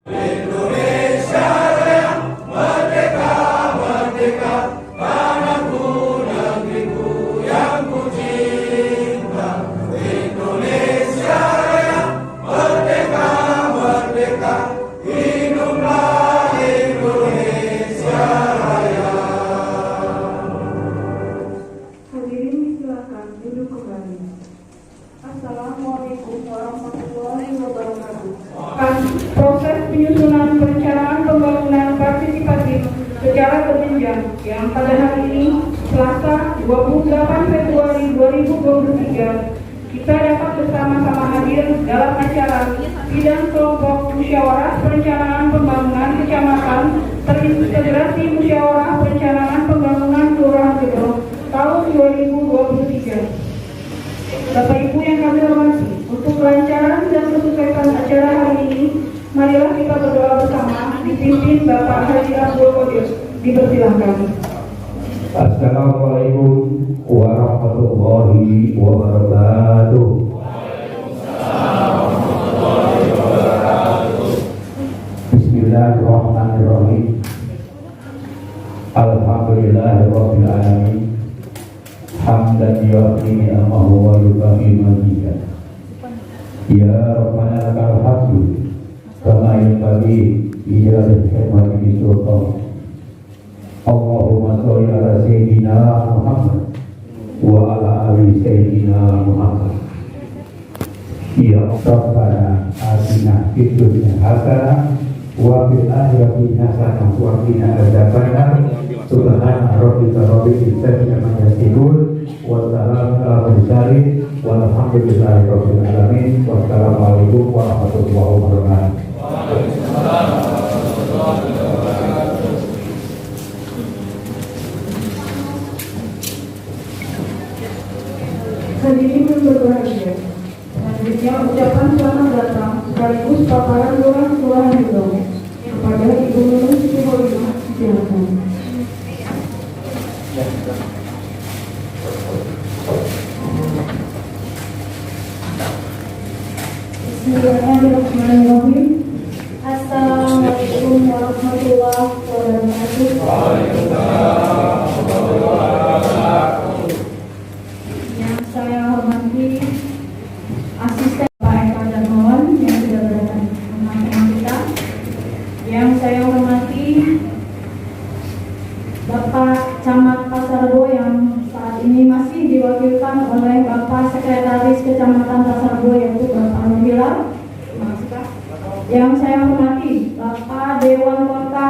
Assalamualaikum warahmatullahi wabarakatuh. Proses penyusunan perencanaan pembangunan partisipatif secara berjenjang yang pada hari ini Selasa 28 Februari 2023 kita dapat bersama-sama hadir dalam acara sidang kelompok musyawarah perencanaan pembangunan kecamatan terintegrasi musyawarah perencanaan pembangunan Kelurahan Gedong tahun 2023. Bapak Ibu yang kami hormati, untuk kelancaran dan kesuksesan acara hari ini, marilah kita berdoa bersama dipimpin Bapak Haji Abdul Qadir. Dipersilahkan. Assalamualaikum warahmatullahi wabarakatuh. Bismillahirrahmanirrahim. Alhamdulillahirabbil alamin. Hamdan yu'ti ni'amahu wa yukafi majidah. Ya Rabbana lakal hamdu kama yanbaghi li jalali hikmati sultan. Allahumma sholli ala sayyidina Muhammad wa ala ali sayyidina Muhammad. Ya Rabbana atina fid dunya hasanah wa fil akhirati hasanah wa qina adzabannar. Subhana rabbika rabbil izzati amma yasifun wa salamun alal mursalin walhamdulillahi rabbil alamin. Wassalamualaikum warahmatullahi wabarakatuh. Hadirin yang berbahagia, selanjutnya ucapan selamat datang sekaligus paparan doa Kelurahan Gedong kepada Ibu Nunung Siti Kholimah. Silakan. Bismillahirrahmanirrahim. Assalamualaikum warahmatullahi wabarakatuh. Yang saya hormati asisten Pak Eka Darmawan yang sudah berada di tengah kita. Yang saya hormati Bapak Camat Pasar Rebo yang saat ini masih diwakilkan oleh Bapak Sekretaris Kecamatan Pasar Rebo yaitu Bapak Nurila. Yang saya hormati Bapak Dewan Kota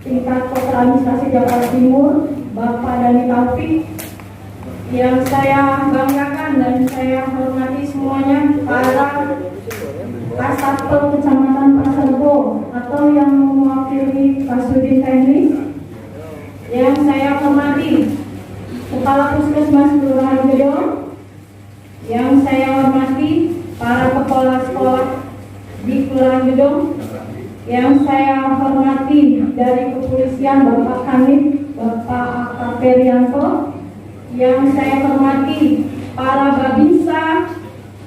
tingkat Kota Administrasi Jakarta Timur Bapak Dani Taufik. Yang saya banggakan dan saya hormati semuanya para Kasatpol Kecamatan Pasar Rebo atau yang mewakili Kasudin Teknis. Yang saya hormati Kepala Puskesmas Kelurahan Gedong. Yang saya hormati para kepala sekolah di Kelurahan Gedong. Yang saya hormati dari kepolisian Bapak Kanit, Bapak AKP Rianto. Yang saya hormati para Babinsa,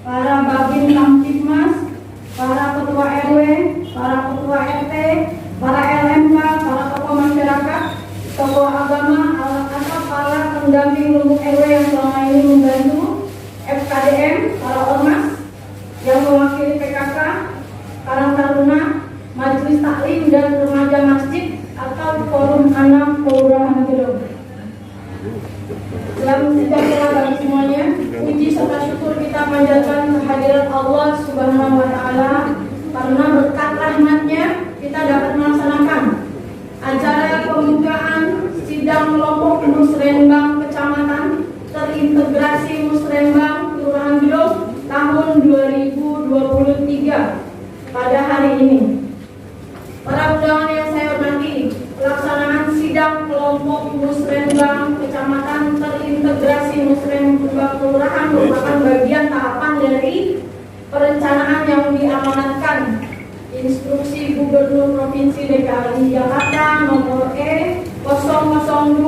para Babin Kamtibmas, para ketua RW, para ketua RT, para LMK, para tokoh masyarakat, tokoh agama, atau para pendamping lumbung RW yang selama ini membantu, FKDM, para ormas yang mewakili PKK, Karang Taruna, Majelis Taklim dan Remaja Masjid atau Forum Anak Kelurahan Gedong. Selamat sejahtera bagi semuanya. Puji serta syukur kita panjatkan kehadirat Allah Subhanahu wa Ta'ala karena berkat rahmatnya kita dapat melaksanakan acara pembukaan sidang kelompok Musrenbang Kecamatan terintegrasi Musrenbang Kelurahan Gedong tahun 2023 pada hari ini. Para undangan yang saya hormati, pelaksanaan sidang kelompok Musrenbang Kecamatan terintegrasi Musrenbang Kelurahan merupakan bagian tahapan dari perencanaan yang diamanatkan Instruksi Gubernur Provinsi DKI Jakarta nomor E002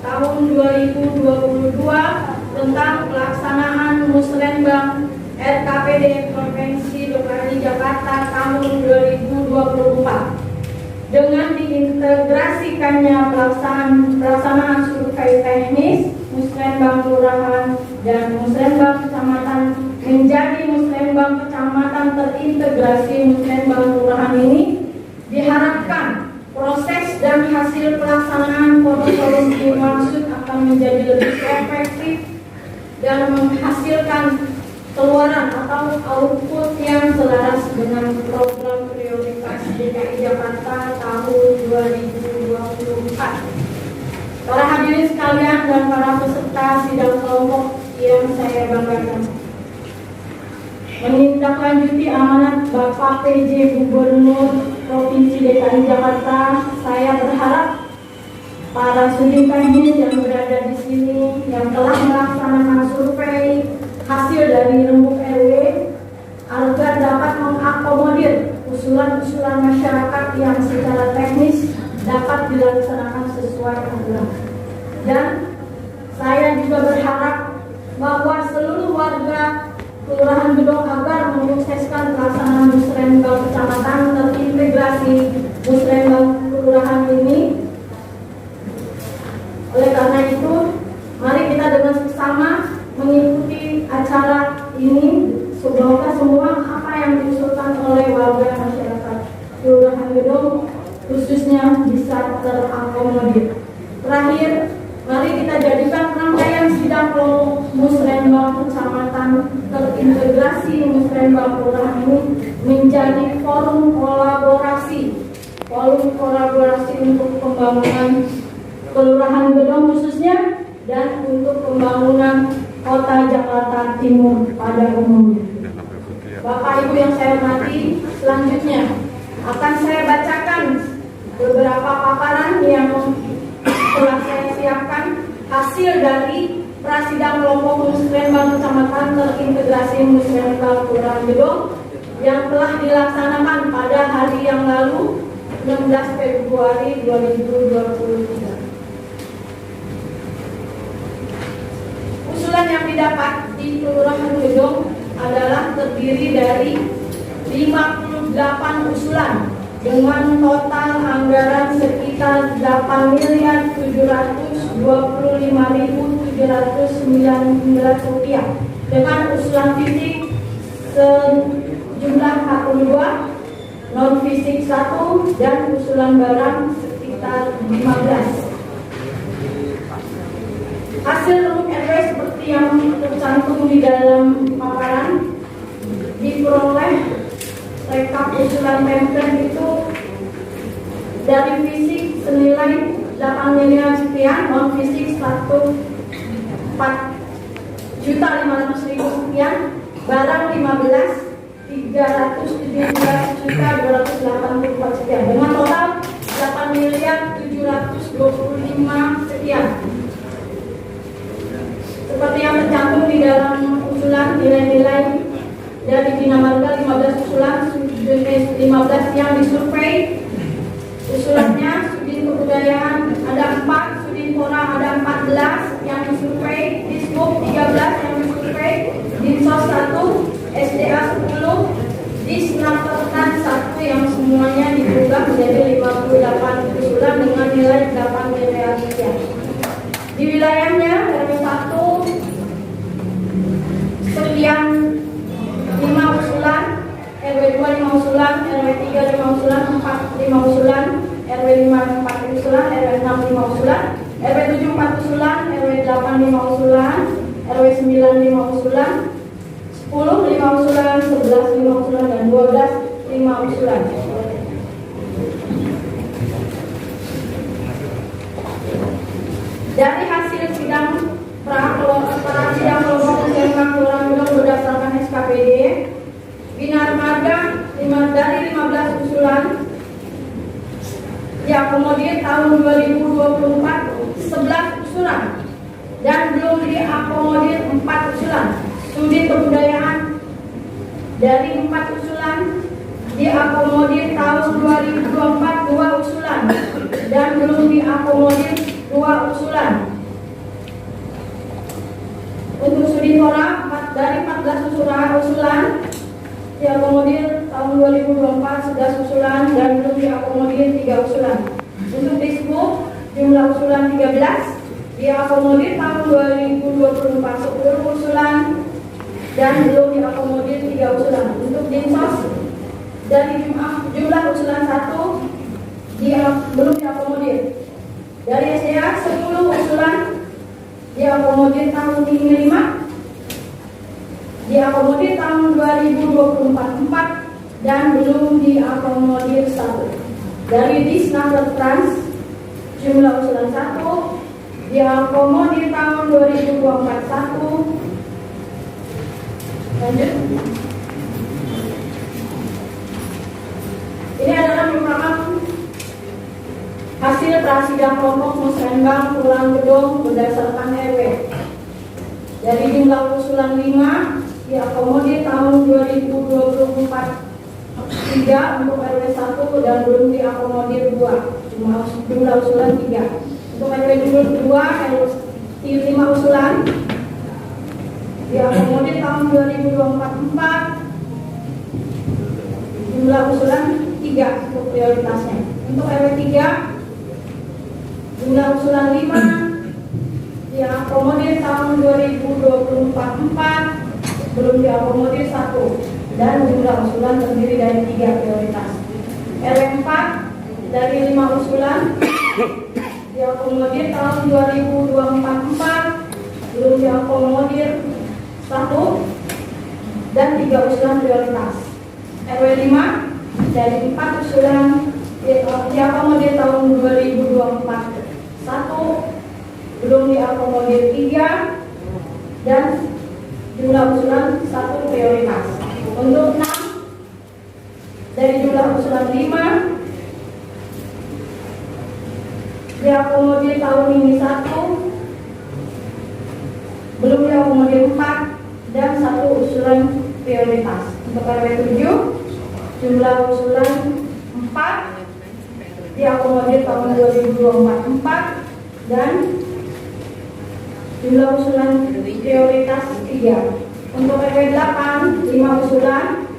tahun 2022 tentang pelaksanaan Musrenbang RKPD Provinsi DKI Jakarta tahun 2022 2024 dengan diintegrasikannya pelaksanaan survei teknis Musrenbang Kelurahan dan Musrenbang Kecamatan menjadi Musrenbang Kecamatan terintegrasi Musrenbang Kelurahan ini diharapkan proses dan hasil pelaksanaan forum dimaksud akan menjadi lebih efektif dan menghasilkan keluaran atau output yang selaras dengan program prioritas DKI Jakarta tahun 2024. Para hadirin sekalian dan para peserta sidang kelompok yang saya banggakan, menindaklanjuti amanat Bapak PJ Gubernur Provinsi DKI Jakarta, saya berharap para studi teknis yang berada di sini yang telah melaksanakan survei hasil dari rembuk RW agar dapat mengakomodir usulan-usulan masyarakat yang secara teknis dapat dilaksanakan sesuai aturan. Dan saya juga berharap bahwa seluruh warga Kelurahan Gedong agar menyukseskan pelaksanaan Musrenbang Kecamatan terintegrasi Musrenbang Kelurahan ini. Oleh karena itu, mari kita dengan seksama mengikuti acara ini, semoga semua apa yang diusulkan oleh warga masyarakat Kelurahan Gedong khususnya bisa terakomodir. Terakhir, mari kita jadikan rangkaian sidang kelompok Musrenbang Kecamatan terintegrasi Musrenbang Kelurahan ini menjadi forum kolaborasi untuk pembangunan Kelurahan Gedong khususnya dan untuk pembangunan Kota Jakarta Timur pada umumnya. Bapak Ibu yang saya hormati, selanjutnya akan saya bacakan beberapa paparan yang telah saya siapkan hasil dari prasidang kelompok Musrenbang Kecamatan terintegrasi Musrenbang Kelurahan Gedong yang telah dilaksanakan pada hari yang lalu 16 Februari 2023. Usulan yang didapat di Kelurahan Gedong adalah terdiri dari 58 usulan dengan total anggaran sekitar 8.725.719 rupiah dengan usulan fisik sejumlah 42, non fisik 1 dan usulan barang sekitar 15. Hasil rembuk RW seperti yang tercantum di dalam paparan diperoleh rekap usulan template itu dari fisik senilai 8 miliar sekian, non fisik 4.500.000 sekian, barang 15 317.284 sekian dengan total 8.725 sekian. Seperti yang tercantum di dalam usulan, nilai-nilai dari Bina Marga 15 usulan, 15 yang disurvei. Usulannya Sudin Kebudayaan ada 4, Sudin Pora ada 14 yang disurvei, Disbuk 13 yang disurvei, Dinsos 1, SDA 10, Disnakertan 1 yang semuanya diubah menjadi 58 usulan dengan nilai 8 miliar rupiah. Di wilayahnya RW 1 sekian 5 usulan, RW 2 5 usulan, RW 3 5 usulan, 4 5 usulan, RW 5 4 usulan, RW 6 5 usulan, RW 7 4 usulan, RW 8 5 usulan, RW 9 5 usulan, 10 5 usulan, 11 5 usulan, dan 12 5 usulan. Dari hasil sidang prasidang kelompok Musrenbang Kelurahan Gedong berdasarkan SKPD, Bina Marga dari 15 usulan diakomodir tahun 2024 11 usulan dan belum diakomodir 4 usulan. Studi kebudayaan dari 4 usulan diakomodir tahun 2024 2 usulan dan belum diakomodir 2 usulan. Untuk studi Pora dari 14 usulan diakomodir tahun tahun 2024 11 usulan dan belum diakomodir 3 usulan. Untuk Disbud jumlah usulan 13, diakomodir tahun 2024 10 usulan dan belum diakomodir 3 usulan. Untuk Dinsos dari jumlah usulan 1 belum diakomodir. Dari SDA 10 usulan diakomodir tahun ini 5, diakomodir tahun 2024 4 dan belum diakomodir 1. Dari Disnaker Trans jumlah usulan 1 diakomodir tahun 2024 1. Lanjut. Ini adalah merupakan hasil prasidang kelompok musrenbang pulang gedung berdasarkan RW. Dari jumlah usulan 5 diakomodir tahun 2024 3 untuk RW 1 dan belum diakomodir 2. Jumlah usulan 3. Untuk RW 2 5 usulan diakomodir tahun 2024 4. Jumlah usulan 3 untuk prioritasnya. Untuk RW 3 jumlah usulan 5 diakomodir tahun 2024 4, belum diakomodir 1 dan jumlah usulan terdiri dari 3 prioritas. RW 4 dari 5 usulan diakomodir tahun 2024 4, belum diakomodir 1 dan 3 usulan prioritas. RW 5 dari 4 usulan diakomodir tahun 2024 1, belum diakomodir 3 dan jumlah usulan 1 prioritas. Untuk 6 dari jumlah usulan 5 diakomodir tahun ini 1, belum diakomodir 4 dan 1 usulan prioritas. Untuk RW 7 jumlah usulan 4 diakomodir tahun 2024 4 dan jumlah usulan prioritas 3. Untuk RW 8 5 usulan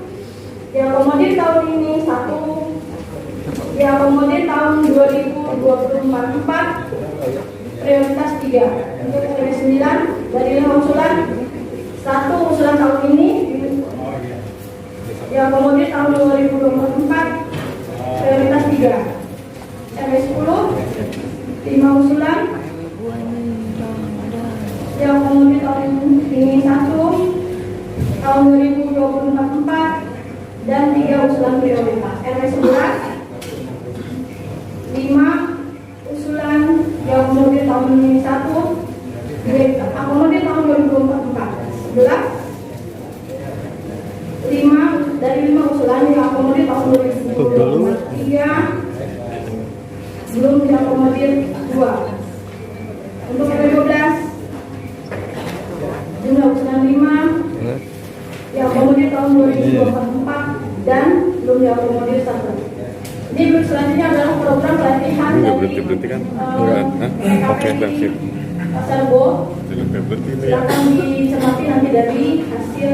diakomodir tahun ini 1, diakomodir tahun 2024 4, prioritas 3. Untuk RW 9 dari 5 usulan 1 usulan tahun ini diakomodir tahun 2024 4, prioritas 3. RW 10 5 usulan diakomodir tahun ini 1, tahun 2024 4 dan 3 usulan prioritas. RW 11 5 usulan diakomodir tahun ini 1, diakomodir tahun 2024 4. 11 5 dari 5 usulan diakomodir tahun 2024 3, belum diakomodir 2. Untuk RW 12 jumlah usulan 5 diakomodir tahun 2024 dan belum diakomodir 1. Ini selanjutnya adalah program pelatihan dari Pasar Bo. Silakan dicermati nanti dari hasil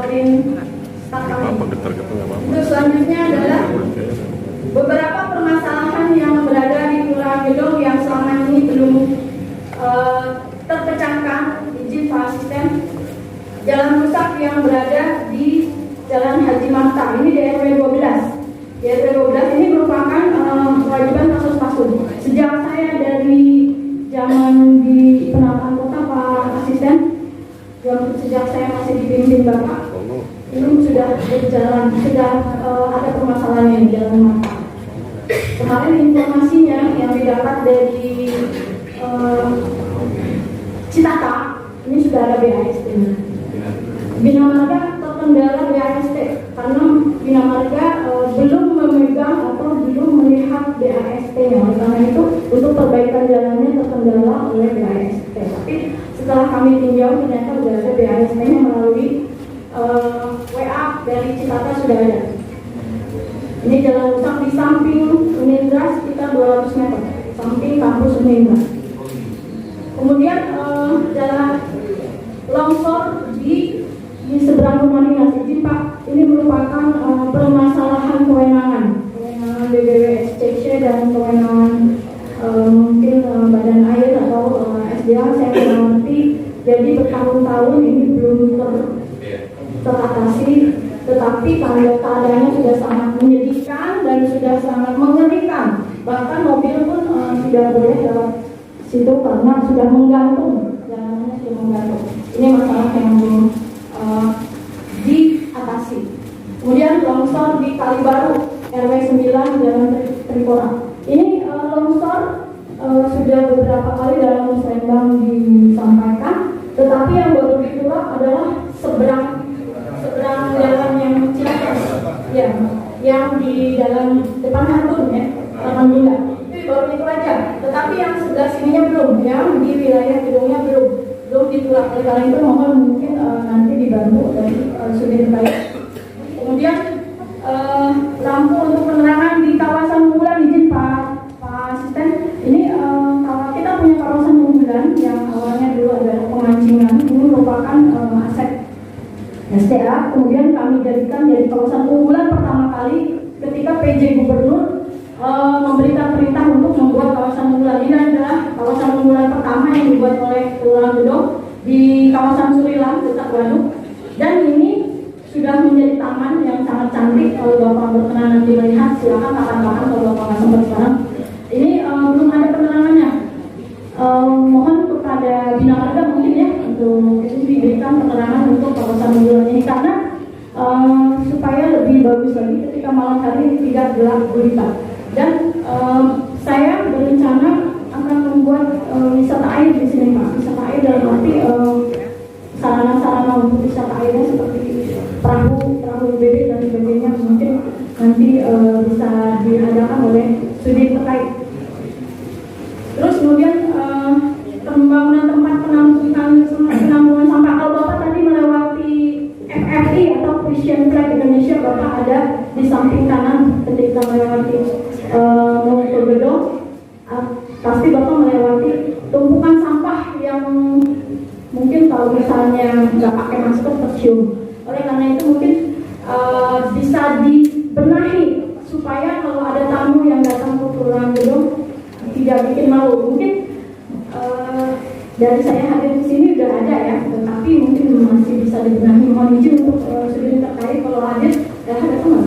print start. Untuk selanjutnya adalah beberapa permasalahan yang berada di Kelurahan Gedong yang selama ini belum terpecahkan. Izin Pak Asisten, jalan rusak yang berada di Jalan Haji Marta ini di RW 12. Di RW 12 ini merupakan kewajiban kasus pasum. Sejak saya dari zaman di penataan kota Pak Asisten, sejak saya masih dipimpin Bapak, ini sudah berjalan, sudah ada permasalahan di Jalan Marta. Kemarin informasinya yang didapat dari Citata, ini sudah ada BAST. Bina Marga terkendala BAST karena Bina Marga belum memegang atau belum melihat BAST-nya. Oleh karena itu untuk perbaikan jalannya terkendala oleh BAST. Tapi setelah kami tinjau ternyata sudah ada BAST-nya melalui WA dari Citata sudah ada. Ini jalan rusak di samping Unindra sekitar 200 meter, samping kampus Unindra. Kemudian jalan longsor di seberang rumah dinas. Izin Pak, ini merupakan permasalahan tidak boleh lewat situ karena sudah menggantung, jalanannya sudah menggantung. Ini masalah yang belum diatasi. Kemudian longsor di Kalibaru, RW 9 Jalan Tripora. Ini longsor sudah beberapa kali dalam musrenbang disampaikan, tetapi yang baru diturap adalah seberang jalan yang Ciracas, ya, yang di dalam depan Harbun ya, Taman Bunda. Itu baru itu aja. Tetapi yang sebelah sininya belum, yang di wilayah gedungnya belum diturap. Oleh karena itu mohon mungkin nanti dibantu dari sudin terkait. Kemudian lampu untuk penerangan di kawasan unggulan, izin Pak Asisten. Ini kalau kita punya kawasan unggulan yang awalnya dulu adalah pemancingan, ini merupakan aset SDA, kemudian kami jadikan jadi kawasan unggulan pertama kali ketika PJ Gubernur memberikan perintah untuk membuat kawasan unggulan. Ini adalah kawasan unggulan pertama yang dibuat oleh Kelurahan Gedong di kawasan Surilang, dekat Waduk, dan ini sudah menjadi taman yang sangat cantik. Kalau Bapak berkenan nanti melihat, silakan kapan-kapan kalau Bapak nggak sempat sekarang. Ini belum ada penerangannya. Mohon kepada Bina Marga mungkin ya untuk diberikan penerangan untuk kawasan unggulan ini karena supaya lebih bagus lagi ketika malam hari tidak gelap gulita. Dan saya berencana akan membuat wisata air di sini Pak. Wisata air dalam arti sarana-sarana untuk wisata airnya seperti perahu bebek dan sebagainya, mungkin nanti bisa diadakan oleh studi terkait. Terus kemudian pembangunan tempat penampungan sampah. Kalau Bapak tadi melewati FFI atau Christian Flag Indonesia, Bapak ada di samping kanan ketika melewati Mongko Gedong, pasti Bapak melewati tumpukan sampah yang mungkin kalau misalnya nggak pakai masker tercium. Oleh karena itu mungkin bisa dibenahi supaya kalau ada tamu yang datang ke Kelurahan Gedong tidak bikin malu. Mungkin dari saya hadir di sini udah ada ya, tetapi mungkin masih bisa dibenahi. Mohon izin untuk studi terkait kalau hadir ada teman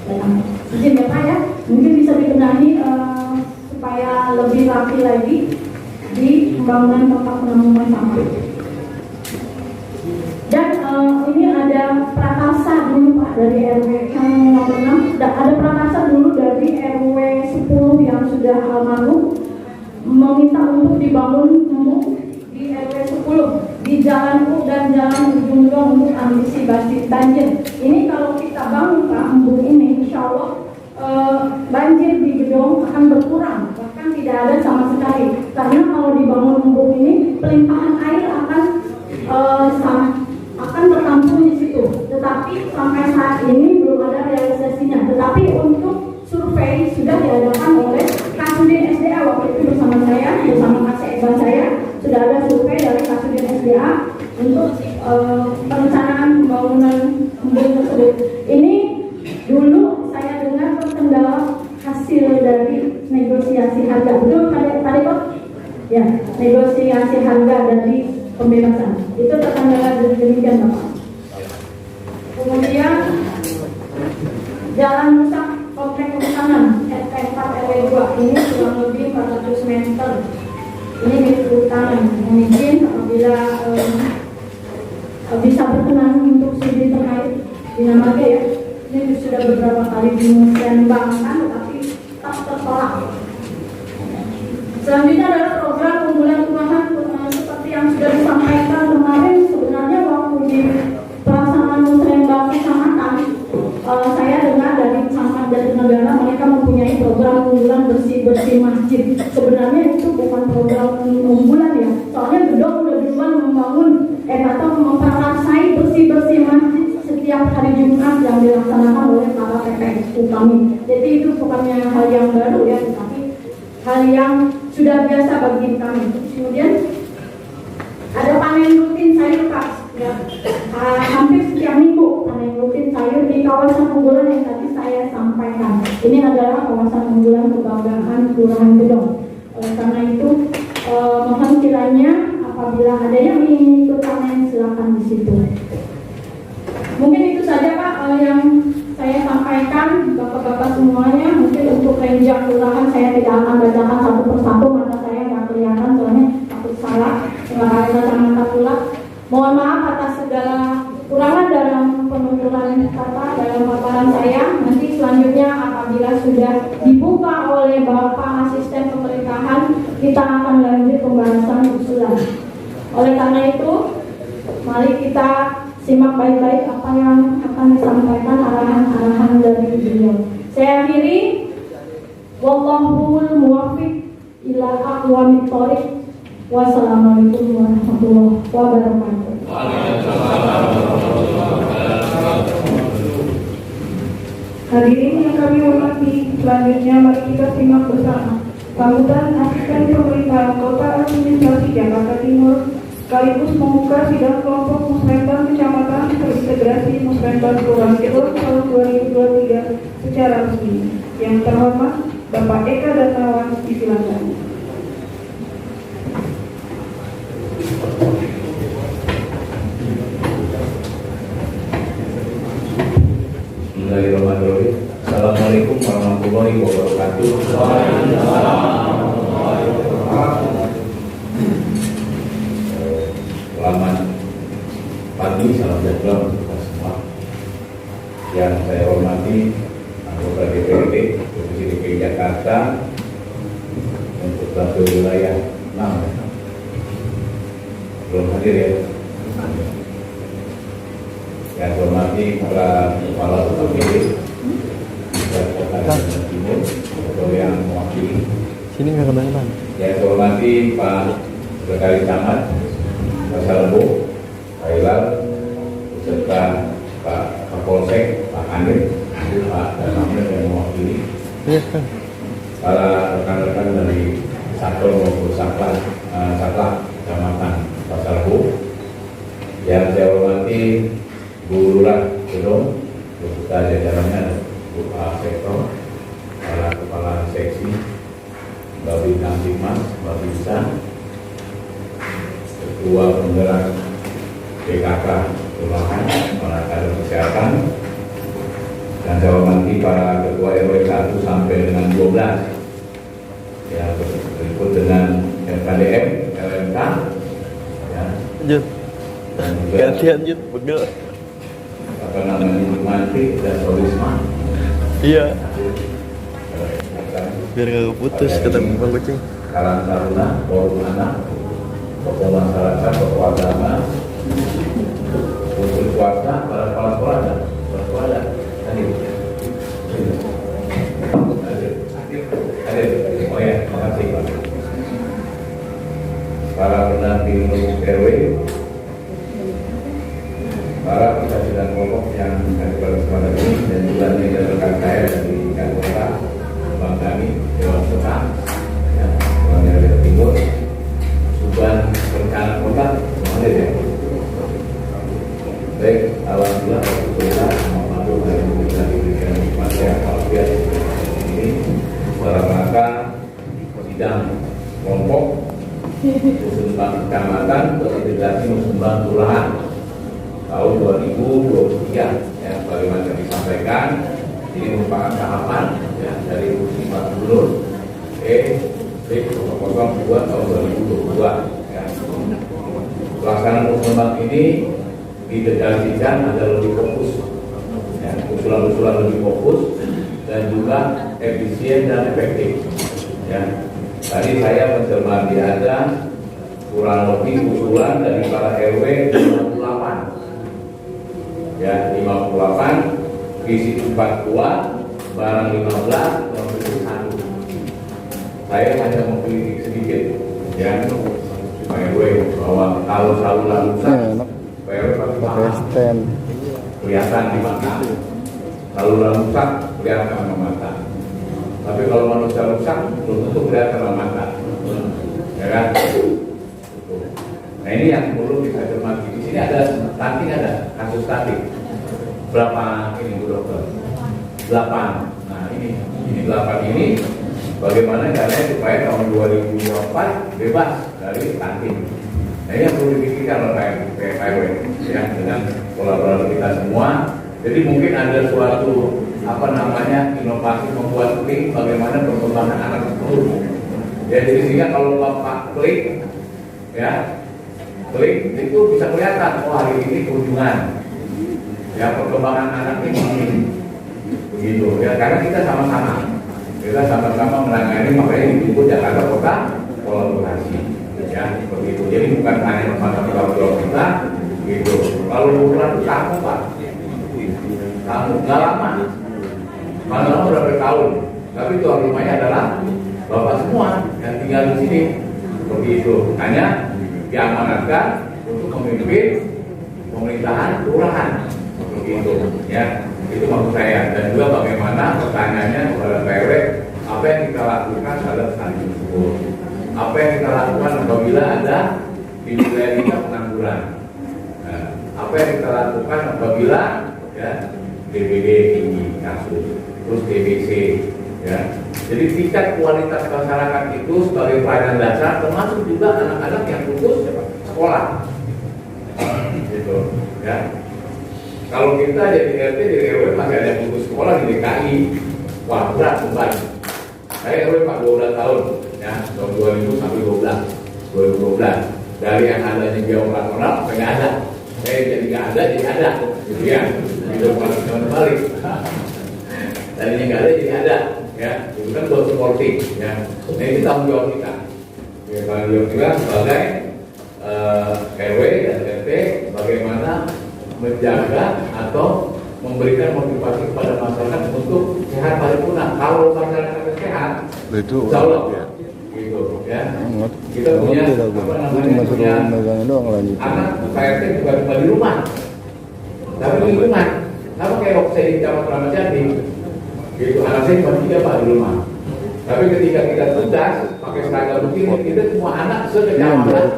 datang. Izin ya Pak ya, mungkin bisa dibenahi supaya lebih rapi lagi di pembangunan tempat penampungan sampah. Dan ini ada prakarsa dulu Pak dari RW yang nomor 6. Ada prakarsa dulu dari RW 10 yang sudah almarhum meminta untuk dibangun embung di RW 10 di Jalan U dan Jalan Ujung Gedong untuk antisipasi banjir. Ini kalau kita bangun Pak embung ini, insya Allah banjir di Gedong akan berkurang, bahkan tidak ada sama sekali. Karena kalau dibangun embung ini, pelimpahan air akan tertampung di situ. Tetapi sampai saat ini belum ada realisasinya. Tetapi untuk survei sudah diadakan oleh Kasudin SDA waktu itu bersama saya, bersama Kak Sekban saya, sudah ada survei dari Kasudin SDA untuk perencanaan pembangunan embung tersebut. Ini dulu saya dengar terkendala hasil dari negosiasi harga. Betul tadi Pak? Ya, negosiasi harga dari pembebasan. Itu terkendala demikian Bapak. Kemudian jalan rusak komplek kehutanan RT 4 RW 2 ini kurang lebih 400 meter. Ini milik kehutanan. Mohon izin apabila bisa berkenan untuk studi terkait Bina Marga ya. Ini sudah beberapa kali dimusrenbangkan tetapi tak tertolak. Selanjutnya adalah program unggulan kelurahan seperti yang sudah disampaikan kemarin. Sebenarnya waktu di pelaksanaan musrenbang kecamatan, saya dengar dari Camat Jatinegara mereka mempunyai program unggulan bersih masjid. Sebenarnya itu bukan program unggulan ya, soalnya Gedong udah duluan membangun atau memprakarsai bersih masjid setiap hari Jumat yang dilaksanakan oleh para PPSU kami. Jadi itu bukannya hal yang baru ya, tetapi hal yang sudah biasa bagi kami. Kemudian ada panen rutin sayur Pak ya. Hampir setiap minggu panen rutin sayur di kawasan unggulan yang tadi saya sampaikan. Ini adalah kawasan unggulan kebanggaan Kelurahan Gedong. Oleh karena itu mohon kiranya apabila ada yang ingin ikut panen silakan di situ. Mungkin itu saja Pak yang saya sampaikan Bapak-bapak semuanya. Mungkin untuk renjang kelurahan saya tidak akan bacakan satu persatu. yang sudah dibuka oleh Bapak Asisten Pemerintahan, kita akan lanjut pembahasan usulan. Oleh karena itu, mari kita simak baik-baik apa yang akan disampaikan arahan-arahan dari beliau. Saya akhiri. Wallahul muwaffiq ila aqwamit thoriq. Wassalamualaikum warahmatullahi wabarakatuh. Hadirin yang kami hormati, selanjutnya mari kita simak bersama sambutan Asisten Pemerintahan Kota Administrasi Jakarta Timur sekaligus membuka sidang kelompok Musrembang Kecamatan Terintegrasi Musrembang Kelurahan Kidul tahun 2023 secara resmi. Yang terhormat Bapak Eka Darmawan, disilakan. Bismillahirrahmanirrahim. Assalamualaikum warahmatullahi wabarakatuh. Selamat pagi, salam sejahtera untuk kita semua. Yang saya hormati anggota DPRD Provinsi DKI Jakarta untuk satu wilayah 6. Belum hadir ya. Yang saya hormati para kepala BPD dan Kota Timur atau yang mewakili. Sini nggak kedengeran. Yang saya hormati Pak Sekretaris Camat, Pak Salbo, Pak Hilal, beserta Pak Kapolsek, Pak Kandir, Pak Danamnya yang mewakili. Iya kan. Para rekan-rekan dari Satpol maupun Satpol Kecamatan Pak Salbo. Yang saya hormati Bu Lurah Gedong, beserta jajarannya, Bu Pak Sektor, para kepala seksi, Mbak Bintang Simas, Mbak Bisa, Ketua Penggerak PKK Kelurahan, para kader kesehatan, dan saya hormati para ketua RW 1 sampai dengan 12, ya, berikut dengan FKDM, LMK, ya, Lanjut. dan juga Gantian pegel. apa namanya Mantri dan Solisma. Iya. Biar nggak putus kata Bang Kucing. Karang Taruna, Forum Anak, tokoh masyarakat, tokoh agama, unsur swasta, para kepala sekolah dan kepala sekolah dan hadir. Oh ya, terima kasih Pak. Para pendamping RW, para peserta dan kelompok yang hadir pada kesempatan ini, dan juga rekan saya dari Kota, Bang kami, Dewan Kota, ya, Jawa Timur, Subhan Perencanaan Kota, hadir ya. Baik, alhamdulillah, alhamdulillah, hari ini kita diberikan nikmat yang walafiat ini dalam rangka sidang kelompok Musrembang Kecamatan Terintegrasi Musrembang Kelurahan tahun 2023 yang bagaimana yang disampaikan ini merupakan tahapan ya, dari kursi Pak Gubernur E-02 tahun 2022 ya. Pelaksanaan Musrembang ini didedikasikan agar lebih fokus ya, usulan-usulan lebih fokus dan juga efisien dan efektif ya. Tadi saya mencermati ada kurang lebih usulan dari para RW 58 ya, 58, visi 4 kuat, barang 15, kontribusi 1. Saya hanya mengkritik sedikit ya, Pak RW bahwa kalau saluran rusak, Pak RW pasti paham, kelihatan di mata. Saluran rusak kelihatan sama mata. Tapi kalau manusia rusak belum tentu kelihatan sama mata, ya kan? Nah ini yang perlu kita cermati. Di sini ada stunting, ada kasus stunting. Berapa ini Bu Dokter? 8. Nah ini 8 ini bagaimana caranya supaya tahun 2024 bebas dari stunting. Nah ini yang perlu dipikirkan oleh PRW ya, dengan kolaborasi kita semua. Jadi mungkin ada suatu inovasi membuat klik bagaimana perkembangan anak tersebut. Ya jadi sehingga kalau Bapak klik ya, klik itu bisa kelihatan, oh hari ini kunjungan ya, perkembangan anak ini begitu ya, karena kita sama-sama menangani, makanya disebut Jakarta Kota Kolaborasi ya, begitu. Jadi bukan hanya tanggung jawab kita gitu. Lalu ukuran kamu Pak, kamu nggak lama, malah berapa tahun, tapi tuan rumahnya adalah Bapak semua yang tinggal di sini, begitu. Hanya diamanatkan untuk memimpin pemerintahan kelurahan, begitu ya. Itu maksud saya. Dan juga bagaimana pertanyaannya kepada PRW, apa yang kita lakukan terhadap hal tersebut, apa yang kita lakukan apabila ada di wilayah kita pengangguran, apa yang kita lakukan apabila ya DBD tinggi kasus, terus DBC ya. Jadi tingkat kualitas masyarakat itu sebagai pelayanan dasar, termasuk juga anak-anak yang putus sekolah, gitu ya. Kalau kita jadi RT, jadi RW masih ada yang putus sekolah di DKI, wah berat beban. Saya RW 12 tahun, ya tahun 2000 sampai 2012. Dari yang adanya dia operasional, sampai nggak ada. Saya jadi nggak ada, jadi ada, gitu ya. Hidup malah balik. Tadinya nggak ada, jadi ada, ya. Itu kan buat supporting, ya. Nah ini tanggung jawab kita. Ya, tanggung jawab kita sebagai RW dan RT, bagaimana menjaga atau memberikan motivasi kepada masyarakat untuk sehat paripurna. Kalau masyarakat sehat, itu insya Allah, gitu ya. Kita punya apa namanya, punya anak PRT bukan cuma di rumah, tapi di lingkungan. Sama kayak waktu saya di Kecamatan Ramat Jati, gitu anak saya cuma 3 Pak di rumah. Tapi ketika kita tugas pakai seragam begini, kita semua anak sekecamatan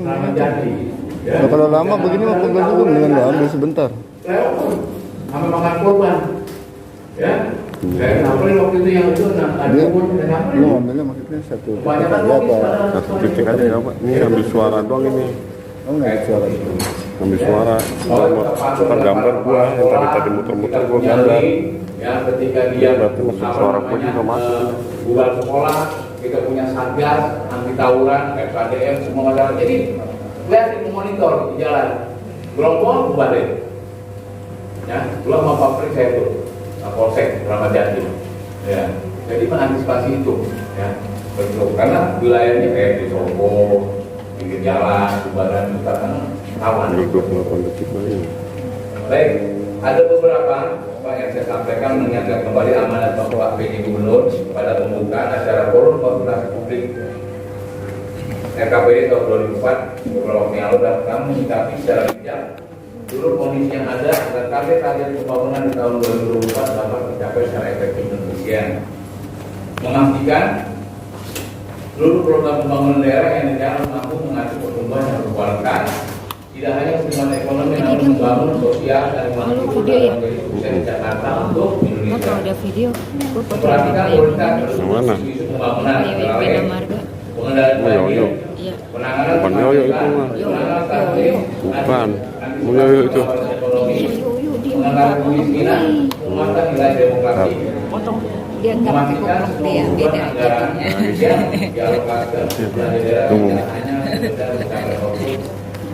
Ramat Jati. Ya, kalau lama begini mau pegang dulu dengan lo ambil sebentar. Lewat sama makan korban, ya. Saya sampai waktu itu yang itu ada pun Lo ambilnya maksudnya satu kebanyakan satu titik aja ya Pak. Ini ambil suara doang ini. Oh nggak suara itu. Ambil suara. Suka gambar gua yang tadi muter-muter gua gambar. Ya ketika dia berarti masuk suara gua juga masuk. bubar sekolah, kita punya satgas anti tawuran, FKDM semua masalah. Jadi lihat memonitor di jalan, gelombang bubarin. Ya, dulu sama Pak Pri saya tuh, Polsek Ramat Jati. Ya, jadi mengantisipasi itu, ya, betul. Karena wilayahnya kayak di Soko, pinggir jalan, bubaran kita kan rawan. 28 detik lagi. Baik, ada beberapa Pak yang saya sampaikan mengingatkan kembali amanat Bapak PJ Gubernur pada pembukaan acara forum konsultasi publik RKPD tahun 2004 beberapa waktu yang lalu, dan kami menyikapi secara bijak seluruh kondisi yang ada agar target-target pembangunan di tahun 2024 dapat tercapai secara efektif dan efisien. Memastikan seluruh program pembangunan daerah yang dijalankan mampu mengatur pertumbuhan yang berkualitas, tidak hanya pertumbuhan ekonomi namun membangun sosial dan lingkungan dalam menjadi di Jakarta untuk Indonesia. Memperhatikan prioritas isu pembangunan antara lain pengendalian banjir, penanganan Yoyo itu mah. Bukan. Yoyo itu. penanganan kemiskinan, penguatan nilai demokrasi, memastikan semua beban anggaran yang dialokasikan dari daerah tidak hanya sekedar mencapai fokus,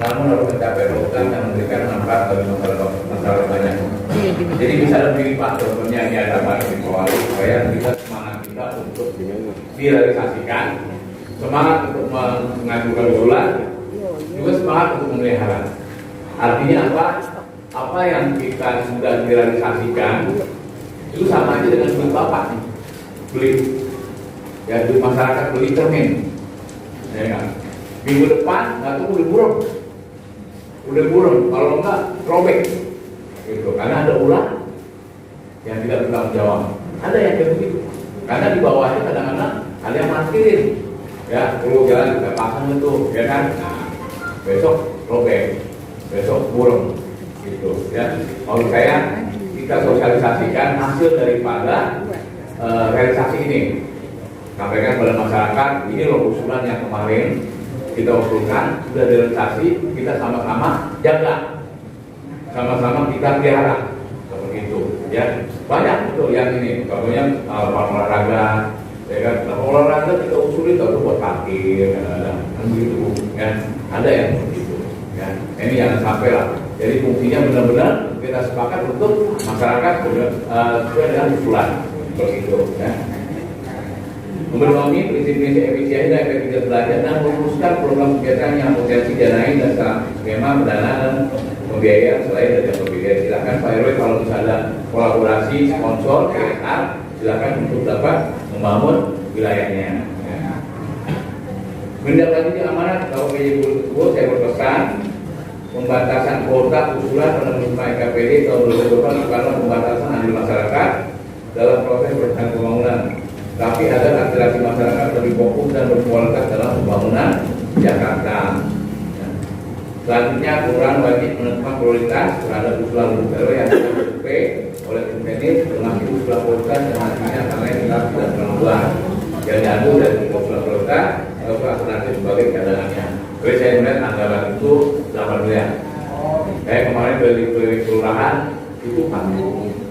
namun harus mencapai program yang memberikan manfaat bagi masyarakat banyak. Jadi bisa lebih Pak, contohnya ini ada Pak di Polri, supaya kita semangat kita untuk direalisasikan, semangat untuk mengajukan usulan, juga semangat untuk memelihara. Artinya apa? Apa yang kita sudah direalisasikan itu sama aja dengan duit Bapak nih, beli, ya duit masyarakat beli cermin, ya kan? Minggu depan nggak tunggu udah burung, kalau enggak robek, gitu. Karena ada ulah yang tidak bertanggung jawab, ada yang kayak begitu. Karena di bawahnya kadang-kadang ada yang parkirin, ya perlu jalan kita pasang itu, ya kan? Nah, besok robek, besok burung, gitu. Ya, kalau saya kita sosialisasikan hasil daripada realisasi ini, sampaikan kepada masyarakat, ini loh usulan yang kemarin kita usulkan, sudah direalisasi, kita sama-sama jaga, sama-sama kita pelihara, seperti itu. Ya, banyak itu yang ini, contohnya olahraga, ya kan? Olahraga kita usulin itu buat parkir, kan begitu, ya. Ada yang begitu, ya. Ini jangan sampai lah Jadi fungsinya benar-benar kita sepakat untuk masyarakat sesuai dengan usulan begitu. Ya. Memperbaiki prinsip-prinsip efisiensi dan efektivitas belanja dan merumuskan program kegiatan yang potensi danai dan skema pendanaan dan pembiayaan selain dana pembiayaan. Silakan Pak RW kalau misalnya kolaborasi sponsor CSR, silakan untuk dapat membangun wilayahnya. Menindaklanjuti amanat KPD tersebut, saya berpesan pembatasan kuota usulan penerima EKPD tahun 2020 karena pembatasan andil masyarakat dalam proses perencanaan pembangunan. Tapi agar aspirasi masyarakat lebih fokus dan berkualitas dalam pembangunan Jakarta. Selanjutnya, kelurahan wajib menentukan prioritas terhadap usulan RW yang disurvei oleh tim teknis dengan usulan prioritas yang hasilnya karena tidak terlalu yang diambil dari usulan prioritas atau alternatif sebagai cadangannya. Jadi saya melihat anggaran itu 8 miliar. Kayak kemarin dari kelurahan itu 4.